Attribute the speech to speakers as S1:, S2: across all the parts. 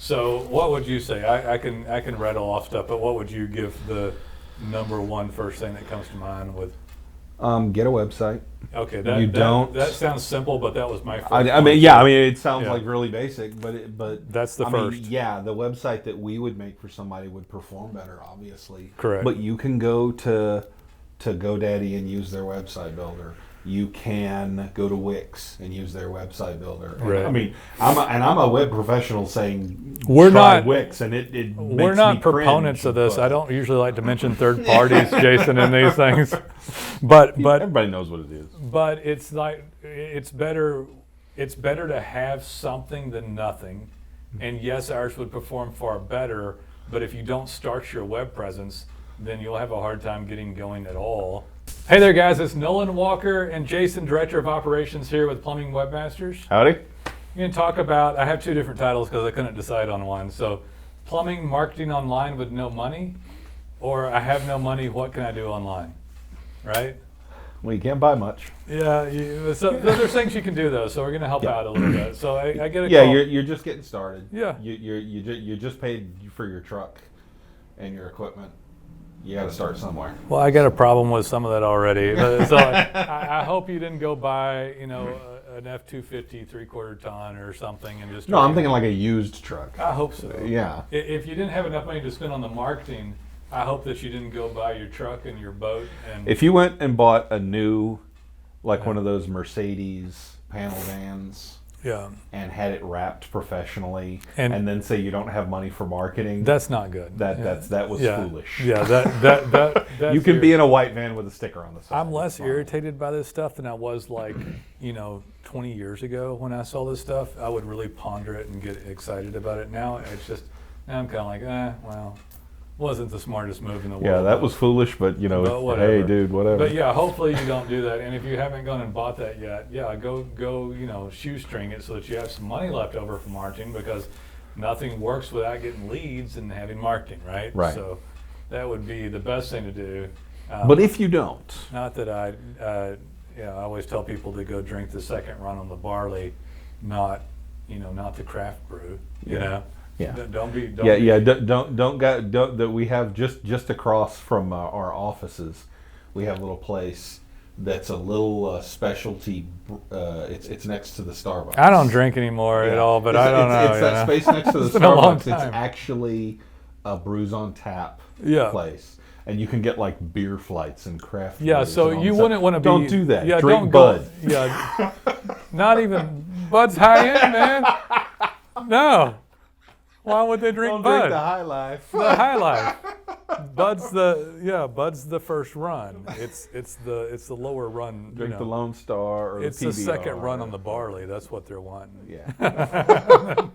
S1: So what would you say? I can rattle off stuff, but what would you give the number one first thing that comes to mind with?
S2: Get a website.
S1: Okay, that sounds simple, but that was my first
S2: I
S1: one.
S2: mean, yeah, I mean, it sounds like really basic, but
S1: that's the first.
S2: Yeah, the website that we would make for somebody would perform better, obviously.
S1: Correct.
S2: But you can go to GoDaddy and use their website builder. You can go to Wix and use their website builder.
S1: Right.
S2: I mean, I'm a web professional saying
S1: we're
S2: try
S1: not
S2: Wix, and it makes
S1: we're not
S2: me
S1: proponents
S2: cringe,
S1: of this.
S2: but
S1: I don't usually like to mention third parties, Jason, in these things, but
S2: everybody knows what it is.
S1: But it's like it's better to have something than nothing. And yes, ours would perform far better. But if you don't start your web presence, then you'll have a hard time getting going at all. Hey there, guys. It's Nolan Walker and Jason, Director of Operations here with Plumbing Webmasters.
S2: Howdy.
S1: You're going to talk about, I have two different titles because I couldn't decide on one. So, plumbing marketing online with no money, or I have no money, what can I do online? Right?
S2: Well, you can't buy much.
S1: Yeah, so there's things you can do though. So we're going to help out a little bit. So I get a
S2: Yeah,
S1: call.
S2: you're just getting started.
S1: Yeah.
S2: You just paid for your truck and your equipment. You got to start somewhere.
S1: Well, I got a problem with some of that already. So I hope you didn't go buy, an F-250 3/4 ton or something and just.
S2: No, I'm thinking like a used truck.
S1: I hope so.
S2: Yeah.
S1: If you didn't have enough money to spend on the marketing, I hope that you didn't go buy your truck and your boat. And
S2: If you went and bought a new, like one of those Mercedes panel vans,
S1: yeah,
S2: and had it wrapped professionally,
S1: And-
S2: and then say you don't have money for marketing,
S1: that's not good.
S2: that was foolish.
S1: Yeah, that's
S2: You can be in a white van with a sticker on the side.
S1: I'm less
S2: It's fine.
S1: irritated by this stuff than I was 20 years ago when I saw this stuff. I would really ponder it and get excited about it. Now I'm kind of like, well, wasn't the smartest move in the world.
S2: Yeah, that was foolish, but
S1: whatever.
S2: hey, dude, whatever.
S1: But yeah, hopefully you don't do that. And if you haven't gone and bought that yet, yeah, go, shoestring it so that you have some money left over for marketing, because nothing works without getting leads and having marketing, right?
S2: Right.
S1: So that would be the best thing to do.
S2: But if you don't,
S1: Not that I always tell people to go drink the second run on the barley, not the craft brew, you know?
S2: Yeah.
S1: Don't be.
S2: That we have just across from our offices, we have a little place that's a little specialty. It's next to the Starbucks.
S1: I don't drink anymore at all, but I don't know.
S2: It's that space next to the
S1: It's been a long
S2: Starbucks. It's
S1: time.
S2: actually a brews on tap
S1: place.
S2: And you can get like beer flights and craft.
S1: Yeah,
S2: beers
S1: so
S2: and all
S1: you
S2: that
S1: wouldn't
S2: stuff.
S1: want to be.
S2: Don't do that.
S1: Yeah,
S2: Drink
S1: don't
S2: Bud.
S1: Go, yeah, not even Bud's high end, man. No. Why would they drink
S2: Don't
S1: Bud?
S2: drink the High Life.
S1: The High Life. Bud's the first run. It's the lower run.
S2: Drink the Lone Star or
S1: it's
S2: the PBR.
S1: the second run on the barley. That's what they're wanting.
S2: Yeah.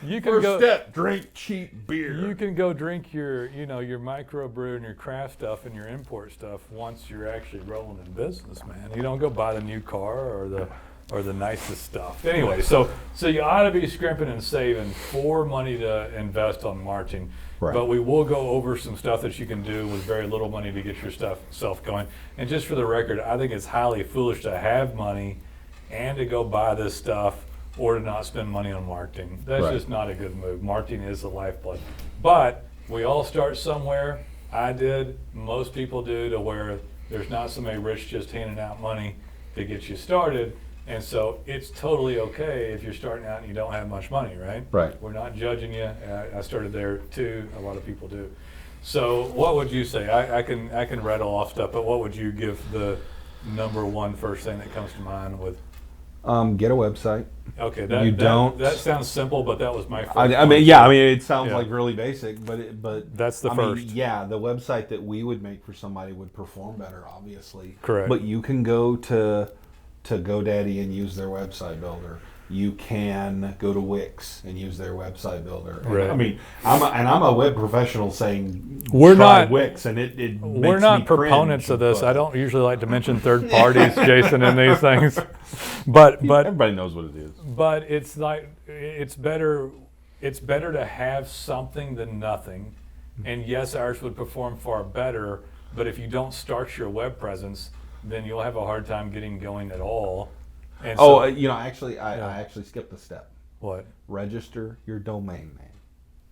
S1: You can
S2: First
S1: go.
S2: step, drink cheap beer.
S1: You can go drink your microbrew and your craft stuff and your import stuff once you're actually rolling in business, man. You don't go buy the new car or the nicest stuff. Anyway, so you ought to be scrimping and saving for money to invest on marketing.
S2: Right.
S1: But we will go over some stuff that you can do with very little money to get your self going. And just for the record, I think it's highly foolish to have money and to go buy this stuff or to not spend money on marketing. That's
S2: Right.
S1: just not a good move. Marketing is the lifeblood. But we all start somewhere. I did. Most people do, to where there's not somebody rich just handing out money to get you started. And so it's totally okay if you're starting out and you don't have much money, right?
S2: Right.
S1: We're not judging you. I started there too. A lot of people do. So what would you say? I can rattle off stuff, but what would you give the number one first thing that comes to mind with?
S2: Get a website.
S1: Okay, that sounds simple, but that was my first
S2: I
S1: one.
S2: mean, yeah, I mean, it sounds
S1: Yeah.
S2: like really basic, but
S1: That's the
S2: I
S1: first.
S2: mean, yeah, the website that we would make for somebody would perform better, obviously.
S1: Correct.
S2: But you can go to GoDaddy and use their website builder. You can go to Wix and use their website builder.
S1: Right.
S2: I mean, I'm a web professional saying
S1: We're
S2: try
S1: not-
S2: Wix, and it makes
S1: We're not
S2: me
S1: proponents
S2: cringe,
S1: of this.
S2: but
S1: I don't usually like to mention third parties, Jason, in these things. But
S2: everybody knows what it is.
S1: But it's like it's better to have something than nothing. And yes, ours would perform far better, but if you don't start your web presence, then you'll have a hard time getting going at all. And
S2: Oh,
S1: so,
S2: I actually skipped a step.
S1: What?
S2: Register your domain name.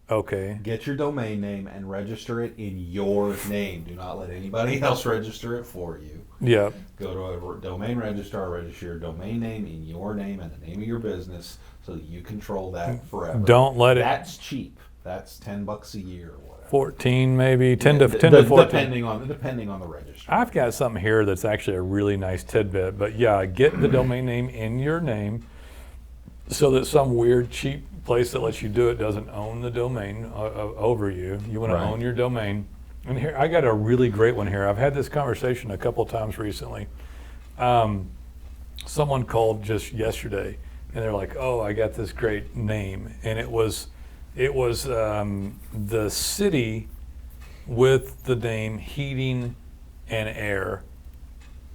S1: Okay.
S2: Get your domain name and register it in your name. Do not let anybody else register it for you.
S1: Yeah.
S2: Go to a domain registrar, register your domain name in your name and the name of your business so that you control that forever.
S1: Don't let it.
S2: That's cheap. That's $10 a year or whatever.
S1: 14 maybe, 10 to 14.
S2: Depending on the registry.
S1: I've got something here that's actually a really nice tidbit, but yeah, get the domain name in your name so that some weird cheap place that lets you do it doesn't own the domain over you. You want to own your domain. And here, I got a really great one here. I've had this conversation a couple times recently. Someone called just yesterday, and they're like, "Oh, I got this great name," and it was the city with the name Heating and Air,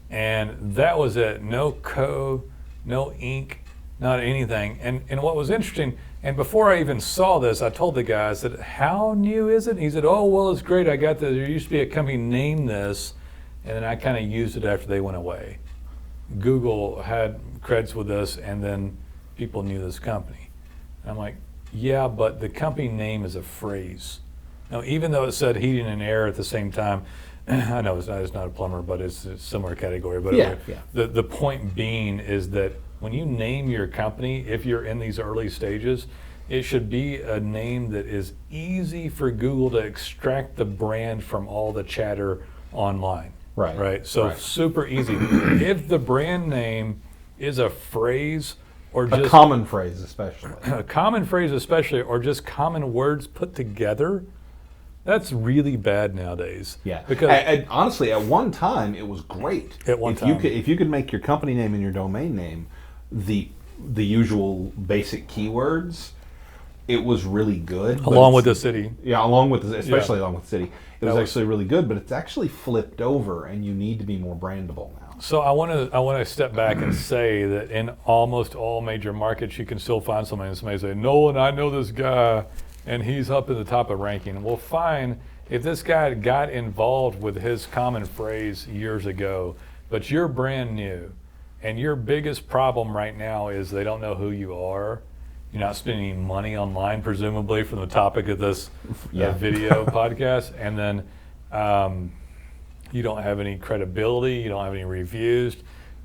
S1: and that was it. No co, no ink, not anything. And what was interesting, and before I even saw this, I told the guy, I said, "How new is it?" He said, "Oh, well, it's great. I got this. There used to be a company named this, and then I kind of used it after they went away. Google had creds with this, and then people knew this company." And I'm like, yeah, but the company name is a phrase. Now, even though it said Heating and Air at the same time, I know it's not a plumber, but it's a similar category. But the point being is that when you name your company, if you're in these early stages, it should be a name that is easy for Google to extract the brand from all the chatter online. Right. So super easy. If the brand name is a phrase or just
S2: a common phrase, especially
S1: or just common words put together, that's really bad nowadays.
S2: Yeah.
S1: Because
S2: and honestly, at one time it was great.
S1: If
S2: you could make your company name and your domain name the usual basic keywords, it was really good.
S1: Along with the city.
S2: Yeah, along with the city. It was actually really good, but it's actually flipped over, and you need to be more brandable now.
S1: So I want to step back and say that in almost all major markets, you can still find somebody, and somebody say, "Nolan, I know this guy, and he's up at the top of ranking." Well, fine, if this guy got involved with his common phrase years ago, but you're brand new, and your biggest problem right now is they don't know who you are. You're not spending any money online, presumably, from the topic of this video podcast. And then you don't have any credibility, you don't have any reviews,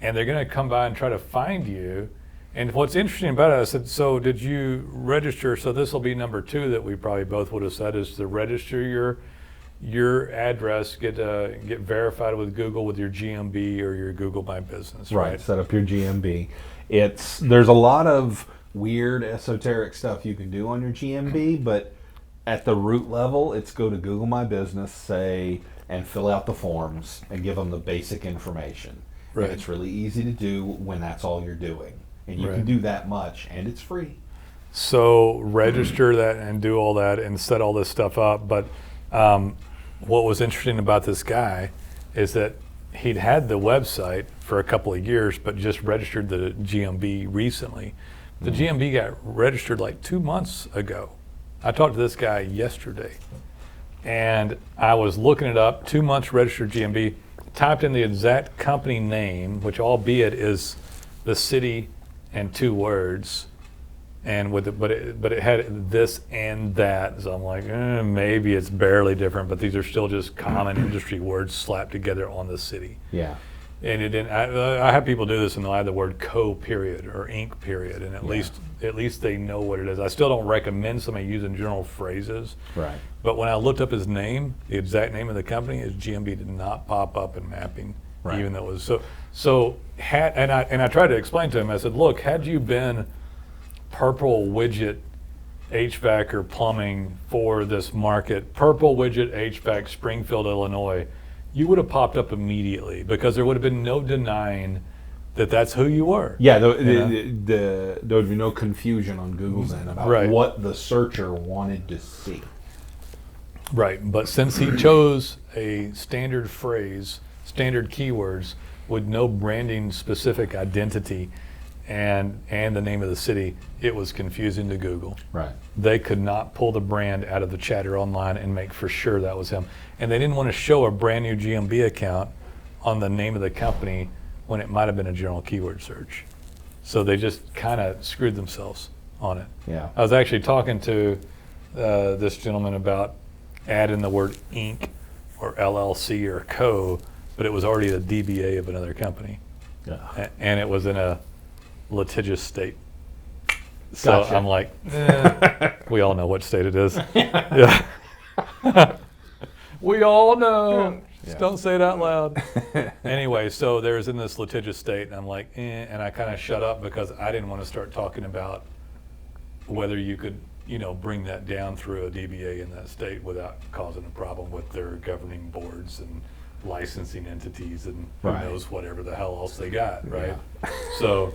S1: and they're going to come by and try to find you. And what's interesting about it, I said, so did you register? So this will be number 2 that we probably both would have said, is to register your address, get verified with Google with your GMB or your Google My Business. Right.
S2: Set up your GMB. There's a lot of weird esoteric stuff you can do on your GMB, but at the root level, it's go to Google My Business, and fill out the forms and give them the basic information. Right. And it's really easy to do when that's all you're doing. And you can do that much, and it's free.
S1: So register that and do all that and set all this stuff up. But what was interesting about this guy is that he'd had the website for a couple of years, but just registered the GMB recently. The GMB got registered like 2 months ago. I talked to this guy yesterday, and I was looking it up, 2 months registered GMB, typed in the exact company name, which albeit is the city and 2 words, and but it had this and that. So I'm like, maybe it's barely different, but these are still just common industry words slapped together on the city.
S2: Yeah.
S1: And it didn't. I have people do this, and they'll add the word co period or ink period, and at least they know what it is. I still don't recommend somebody using general phrases.
S2: Right.
S1: But when I looked up his name, the exact name of the company, his GMB did not pop up in mapping, even though it was so. I tried to explain to him. I said, look, had you been Purple Widget HVAC or plumbing for this market, Purple Widget HVAC Springfield, Illinois, you would have popped up immediately because there would have been no denying that that's who you were.
S2: Yeah, there would be no confusion on Google's end about what the searcher wanted to see.
S1: Right, but since he chose a standard phrase, standard keywords with no branding specific identity and the name of the city, it was confusing to Google.
S2: Right.
S1: They could not pull the brand out of the chatter online and make for sure that was him. And they didn't want to show a brand new GMB account on the name of the company when it might have been a general keyword search. So they just kind of screwed themselves on it.
S2: Yeah.
S1: I was actually talking to this gentleman about adding the word Inc. or LLC or Co., but it was already a DBA of another company.
S2: Yeah.
S1: And it was in a litigious state. So
S2: Gotcha.
S1: I'm like, we all know what state it is. Yeah. We all know. Just don't say it out loud. Anyway, so there's in this litigious state, and I'm like, and I kind of shut up because I didn't want to start talking about whether you could, bring that down through a DBA in that state without causing a problem with their governing boards and licensing entities and who
S2: Right.
S1: knows whatever the hell else they got, right?
S2: Yeah.
S1: So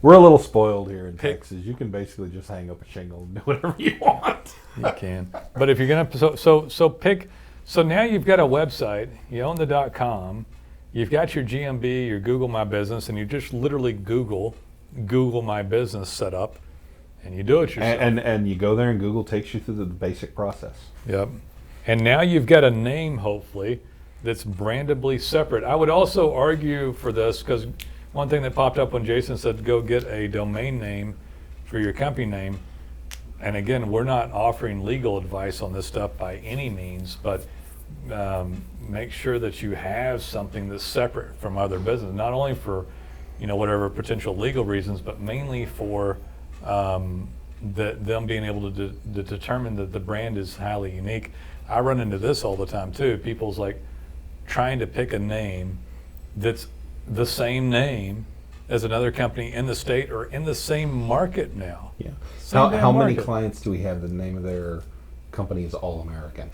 S2: We're a little spoiled here in
S1: Pick-
S2: Texas. You can basically just hang up a shingle and do whatever you want.
S1: you can. But if you're gonna, so now you've got a website, you own the .com, you've got your GMB, your Google My Business, and you just literally Google My Business set up, and you do it yourself.
S2: And you go there and Google takes you through the basic process.
S1: Yep. And now you've got a name, hopefully, that's brandably separate. I would also argue for this, because one thing that popped up when Jason said go get a domain name for your company name, and again, we're not offering legal advice on this stuff by any means, but make sure that you have something that's separate from other business, not only for whatever potential legal reasons, but mainly for them being able to determine that the brand is highly unique. I run into this all the time too. People's like trying to pick a name that's the same name as another company in the state or in the same market now.
S2: Yeah.
S1: Same damn
S2: How many
S1: market.
S2: clients do we have the name of their company is All American?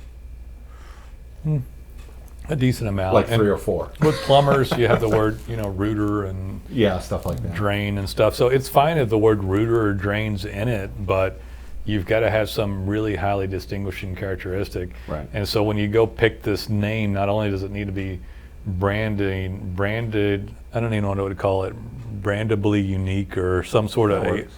S1: A decent amount.
S2: Like
S1: And
S2: 3 or 4.
S1: with plumbers, you have the word, rooter and
S2: Yeah, stuff like that.
S1: drain and stuff. So it's fine if the word rooter or drain's in it, but you've got to have some really highly distinguishing characteristic.
S2: Right.
S1: And so when you go pick this name, not only does it need to be branded, I don't even know what to call it, brandably unique or some sort of,
S2: That works.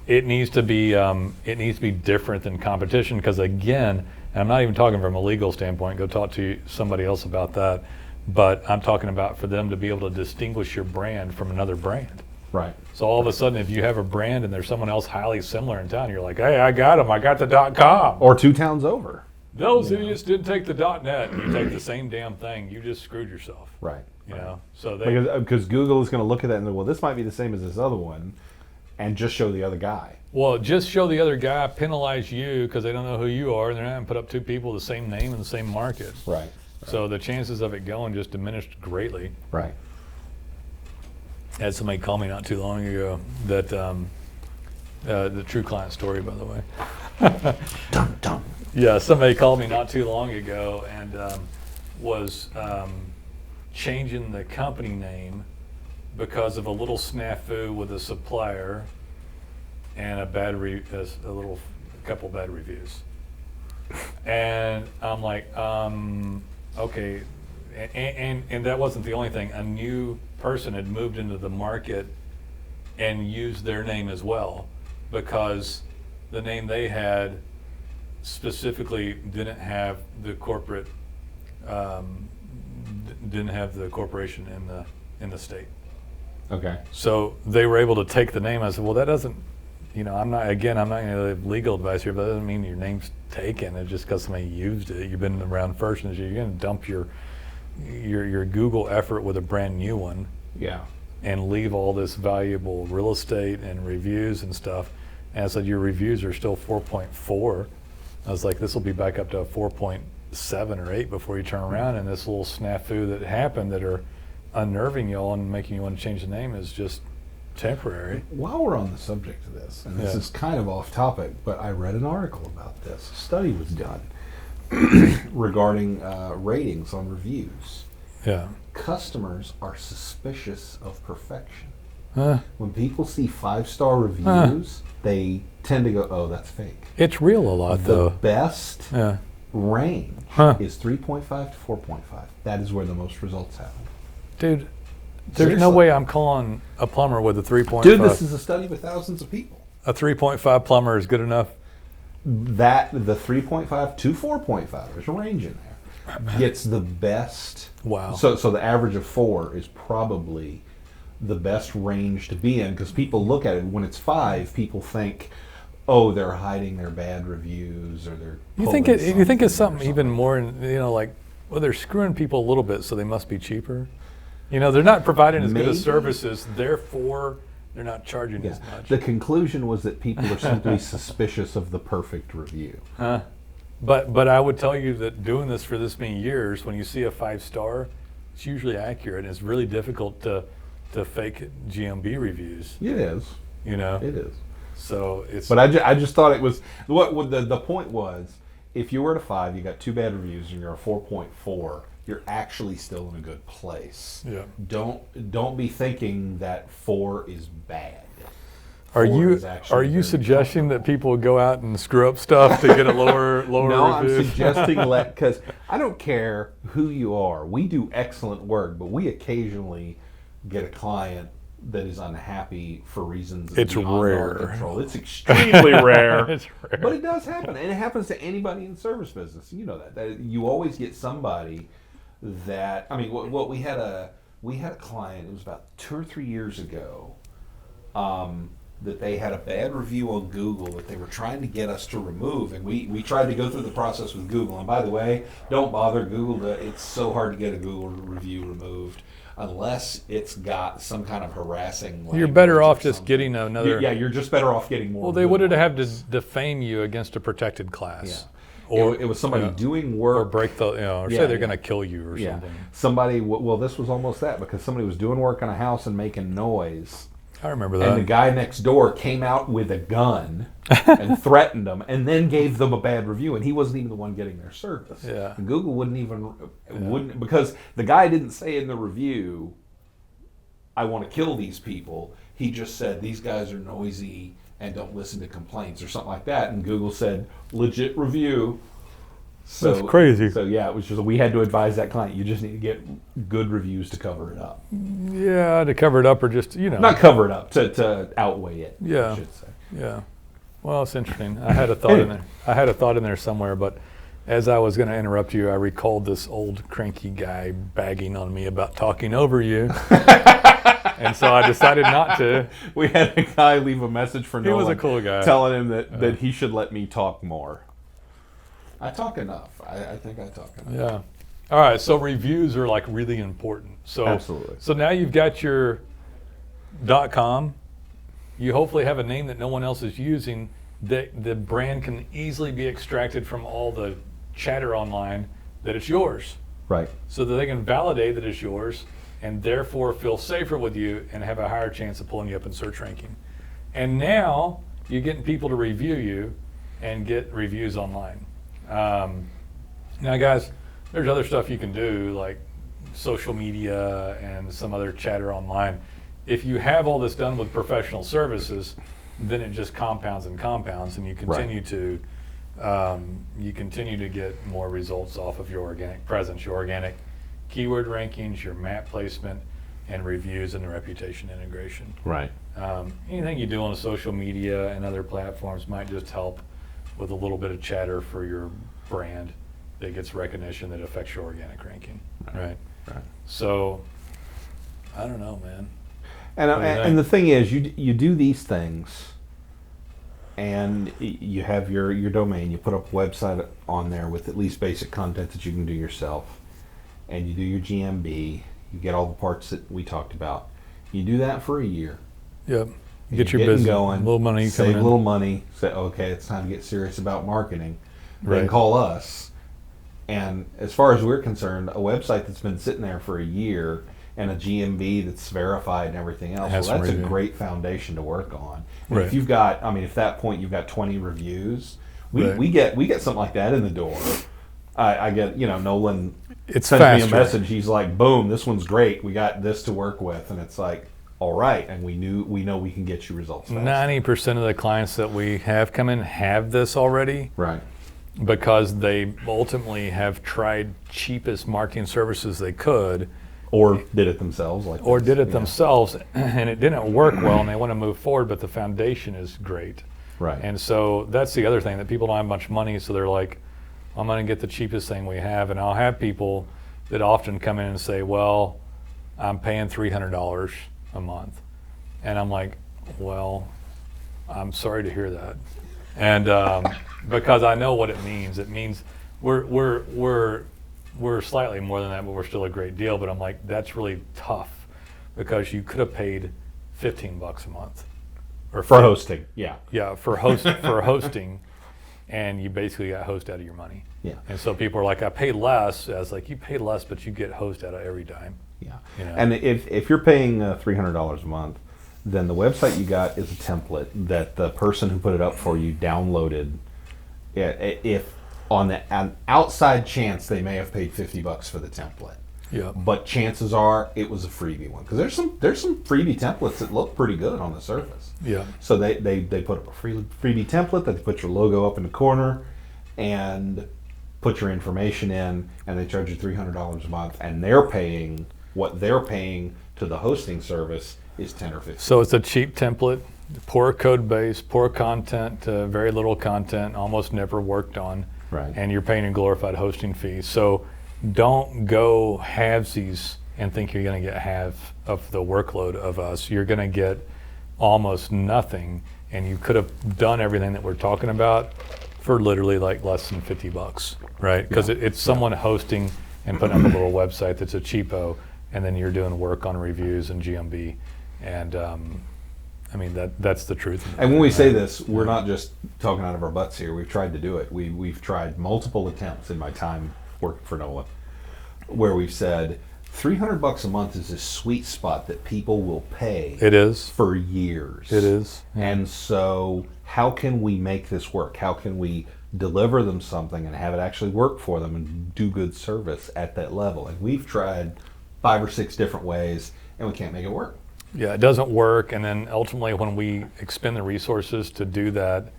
S1: it needs to be different than competition, because again, and I'm not even talking from a legal standpoint, go talk to somebody else about that, but I'm talking about for them to be able to distinguish your brand from another brand.
S2: Right.
S1: So all of a sudden, if you have a brand and there's someone else highly similar in town, you're like, hey, I got them, I got the .com.
S2: Or 2 towns over.
S1: Those idiots didn't take the .net. You take the same damn thing, you just screwed yourself.
S2: Right.
S1: So they,
S2: Because Google is going to look at that and go, well, this might be the same as this other one, and just show the other guy.
S1: well, just show the other guy, penalize you because they don't know who you are, and they're not going to put up 2 people with the same name in the same market.
S2: Right.
S1: So the chances of it going just diminished greatly.
S2: Right.
S1: I had somebody call me not too long ago that the true client story, by the way.
S2: Dum dum.
S1: Yeah, somebody called me not too long ago and was changing the company name because of a little snafu with a supplier and a couple bad reviews. And I'm like, okay, and that wasn't the only thing. A new person had moved into the market and used their name as well, because the name they had specifically didn't have the corporate, didn't have the corporation in the state.
S2: Okay.
S1: So they were able to take the name. I said, well, that doesn't, I'm not going to give legal advice here, but that doesn't mean your name's taken. It's just because somebody used it. You've been around first, and you're going to dump your Google effort with a brand new one
S2: Yeah.
S1: and leave all this valuable real estate and reviews and stuff. And I said, your reviews are still 4.4. I was like, this will be back up to a 4.7 or 8 before you turn around. And this little snafu that happened that are unnerving y'all and making you want to change the name is just temporary.
S2: While we're on the subject of this, and this
S1: Yeah.
S2: is kind of off topic, but I read an article about this. A study was done regarding ratings on reviews.
S1: Yeah.
S2: Customers are suspicious of perfection.
S1: Huh.
S2: When people see 5-star reviews, they tend to go, "Oh, that's fake."
S1: It's real a lot,
S2: The
S1: though.
S2: best
S1: Yeah.
S2: range
S1: Huh.
S2: is 3.5 to 4.5. That is where the most results happen.
S1: Dude, there's no
S2: Seriously.
S1: way I'm calling a plumber with a 3.5.
S2: Dude, this is a study with thousands of people.
S1: A 3.5 plumber is good enough.
S2: That the 3.5 to 4.5, there's a range in there, gets the best.
S1: Wow.
S2: So the average of 4 is probably the best range to be in, because people look at it when it's 5, people think, oh, they're hiding their bad reviews or they're.
S1: You think it's something even more, like, well, they're screwing people a little bit, so they must be cheaper. They're not providing as good as services, therefore they're not charging as much.
S2: The conclusion was that people are simply suspicious of the perfect review.
S1: But I would tell you that doing this for this many years, when you see a 5-star, it's usually accurate. It's really difficult to fake GMB reviews.
S2: It is.
S1: It
S2: is.
S1: So it's.
S2: But I just thought it was what the point was. If you were at a 5, you got 2 bad reviews, and you're a 4.4. You're actually still in a good place.
S1: Yeah.
S2: Don't be thinking that 4 is bad.
S1: Are you suggesting that people would go out and screw up stuff to get a lower
S2: No,
S1: review?
S2: I'm suggesting because I don't care who you are. We do excellent work, but we occasionally get a client that is unhappy for reasons
S1: It's
S2: beyond
S1: rare.
S2: our control. It's extremely rare.
S1: It's rare.
S2: But it does happen, and it happens to anybody in the service business. You know that you always get somebody that. I mean, what we had a client. It was about 2 or 3 years ago. That they had a bad review on Google that they were trying to get us to remove, and we tried to go through the process with Google. And by the way, don't bother Google. It's so hard to get a Google review removed unless it's got some kind of harassing.
S1: You're better off just getting another.
S2: Yeah, you're just better off getting more.
S1: Well, they would have had to defame you against a protected class.
S2: Yeah. Or it was somebody doing work,
S1: or break the, or say they're going to kill you or something.
S2: Somebody. Well, this was almost that, because somebody was doing work on a house and making noise.
S1: I remember that.
S2: And the guy next door came out with a gun and threatened them, and then gave them a bad review, and he wasn't even the one getting their service.
S1: Yeah.
S2: And Google wouldn't because the guy didn't say in the review, "I want to kill these people." He just said these guys are noisy and don't listen to complaints or something like that. And Google said, "Legit review." So,
S1: that's crazy.
S2: So yeah, it was just we had to advise that client. You just need to get good reviews to cover it up.
S1: Yeah, to cover it up, or just
S2: not cover it up, to outweigh it.
S1: Yeah,
S2: I should say.
S1: Yeah. Well, it's interesting. I had a thought in there. I had a thought in there somewhere, but as I was going to interrupt you, I recalled this old cranky guy bagging on me about talking over you, and so I decided not to.
S2: We had a guy leave a message for Nolan.
S1: He was a cool guy,
S2: telling him that he should let me talk more. I talk enough. I think I talk enough.
S1: Yeah. All right. So reviews are like really important. So
S2: absolutely.
S1: So now you've got your .com. You hopefully have a name that no one else is using. That the brand can easily be extracted from all the chatter online that it's yours.
S2: Right.
S1: So that they can validate that it's yours, and therefore feel safer with you and have a higher chance of pulling you up in search ranking. And now you're getting people to review you and get reviews online. Now, guys, there's other stuff you can do, like social media and some other chatter online. If you have all this done with professional services, then it just compounds and compounds, and you continue to get more results off of your organic presence, your organic keyword rankings, your map placement, and reviews and the reputation integration.
S2: Right.
S1: Anything you do on social media and other platforms might just help with a little bit of chatter for your brand that gets recognition that affects your organic ranking. Right. So, I don't know, man.
S2: And the thing is, you do these things, and you have your domain. You put up a website on there with at least basic content that you can do yourself, and you do your GMB. You get all the parts that we talked about. You do that for a year.
S1: Yep. Get your business
S2: going,
S1: a little money,
S2: save a little money. Say, okay, it's time to get serious about marketing.
S1: Right.
S2: Then call us. And as far as we're concerned, a website that's been sitting there for a year and a GMB that's verified and everything else, well, that's a great foundation to work on. And
S1: Right.
S2: if you've got, if that point you've got 20 reviews, we get something like that in the door. I get, Nolan sends me a message. He's like, boom, this one's great. We got this to work with. And it's like, all right, and we know we can get you results fast.
S1: 90% of the clients that we have come in have this already.
S2: Right.
S1: Because they ultimately have tried cheapest marketing services they could.
S2: Or did it themselves.
S1: Themselves, and it didn't work well, and they want to move forward, but the foundation is great.
S2: Right.
S1: And so that's the other thing, that people don't have much money, so they're like, I'm going to get the cheapest thing we have. And I'll have people that often come in and say, well, I'm paying $300 a month. And I'm like, well, I'm sorry to hear that. And because I know what it means. It means we're slightly more than that, but we're still a great deal. But I'm like, that's really tough because you could have paid $15 a month. Or
S2: For hosting, yeah.
S1: Yeah, for hosting, and you basically got host out of your money.
S2: Yeah.
S1: And so people are like, I pay less. I was like, you pay less, but you get host out of every dime.
S2: Yeah.
S1: You know?
S2: And if you're paying $300 a month, then the website you got is a template that the person who put it up for you downloaded. If on an outside chance they may have paid $50 for the template.
S1: Yeah.
S2: But chances are it was a freebie one, because there's some freebie templates that look pretty good on the surface.
S1: Yeah.
S2: So they put up a freebie template that they put your logo up in the corner and put your information in, and they charge you $300 a month, and what they're paying to the hosting service is 10 or 15.
S1: So it's a cheap template, poor code base, poor content, very little content, almost never worked on.
S2: Right.
S1: And you're paying a glorified hosting fee. So don't go halvesies and think you're going to get half of the workload of us. You're going to get almost nothing, and you could have done everything that we're talking about for literally like less than $50, right? Because it's someone hosting and putting up a little website that's a cheapo, and then you're doing work on reviews and GMB, and I mean that's the truth.
S2: And when we say this, we're not just talking out of our butts here. We've tried to do it. We've tried multiple attempts in my time working for NOLA, where we've said $300 a month is a sweet spot that people will pay.
S1: It is
S2: for years.
S1: It is.
S2: And so, how can we make this work? How can we deliver them something and have it actually work for them and do good service at that level? And we've tried 5 or 6 different ways, and we can't make it work.
S1: Yeah, it doesn't work. And then ultimately, when we expend the resources to do that,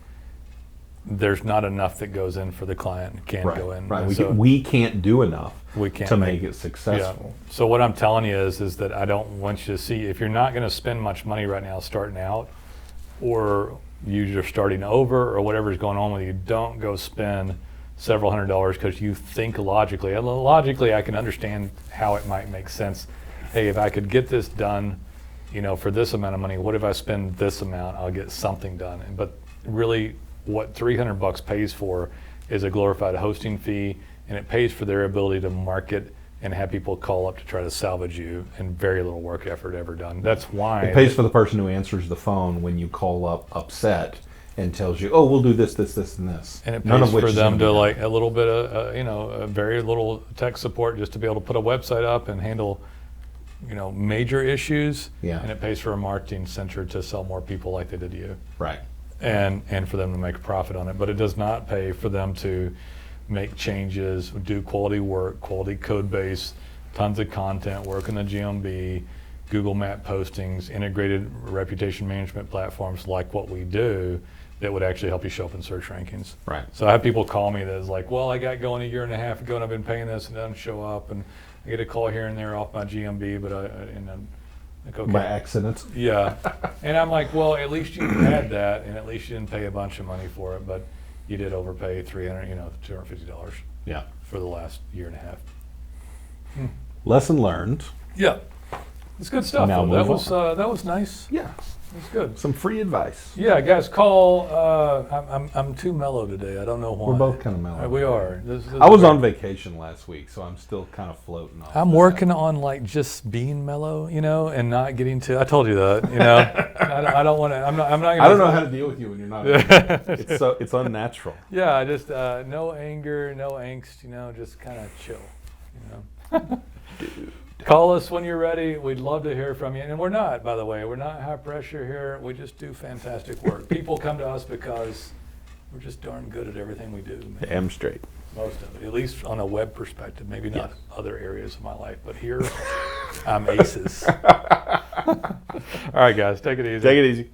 S1: there's not enough that goes in for the client. Can't go in.
S2: Right.
S1: We
S2: can't do enough
S1: to
S2: make it successful.
S1: Yeah. So what I'm telling you is that I don't want you to see, if you're not going to spend much money right now starting out, or you're starting over, or whatever's going on with you, don't go spend several $100s because you think logically. And logically, I can understand how it might make sense. Hey, if I could get this done, for this amount of money, what if I spend this amount? I'll get something done. But really, what $300 pays for is a glorified hosting fee, and it pays for their ability to market and have people call up to try to salvage you, and very little work effort ever done. That's why
S2: it pays for the person who answers the phone when you call up upset and tells you, "Oh, we'll do this, this, this, and this."
S1: And it pays for them to like a little bit of a very little tech support just to be able to put a website up and handle major issues.
S2: Yeah.
S1: And it pays for a marketing center to sell more people like they did to you.
S2: Right.
S1: And for them to make a profit on it. But it does not pay for them to make changes, do quality work, quality code base, tons of content, work in the GMB, Google Map postings, integrated reputation management platforms like what we do that would actually help you show up in search rankings.
S2: Right.
S1: So I have people call me that's like, well, I got going 1.5 years ago and I've been paying this and it doesn't show up, and I get a call here and there off my GMB, but I'm like, okay.
S2: By accident.
S1: Yeah. And I'm like, well, at least you had that, and at least you didn't pay a bunch of money for it, but you did overpay $250
S2: Yeah.
S1: for the last 1.5 years.
S2: Lesson learned.
S1: Yeah. It's good stuff.
S2: Now
S1: That
S2: move
S1: was nice.
S2: Yeah.
S1: It's good.
S2: Some free advice.
S1: Yeah, guys, call. I'm too mellow today. I don't know why.
S2: We're both kind of mellow.
S1: We are.
S2: I was on vacation last week, so I'm still kind of floating off.
S1: I'm working on like just being mellow, and not getting to. I told you that, I don't want to. I'm not.
S2: I don't know how to deal with you when you're not. It's unnatural.
S1: Yeah, I just no anger, no angst. Just kind of chill. Dude. Call us when you're ready. We'd love to hear from you. And we're not, by the way, we're not high pressure here. We just do fantastic work. People come to us because we're just darn good at everything we do. Man.
S2: Damn straight.
S1: Most of it, at least on a web perspective. Maybe not other areas of my life, but here I'm aces. All right, guys, take it easy.
S2: Take it easy.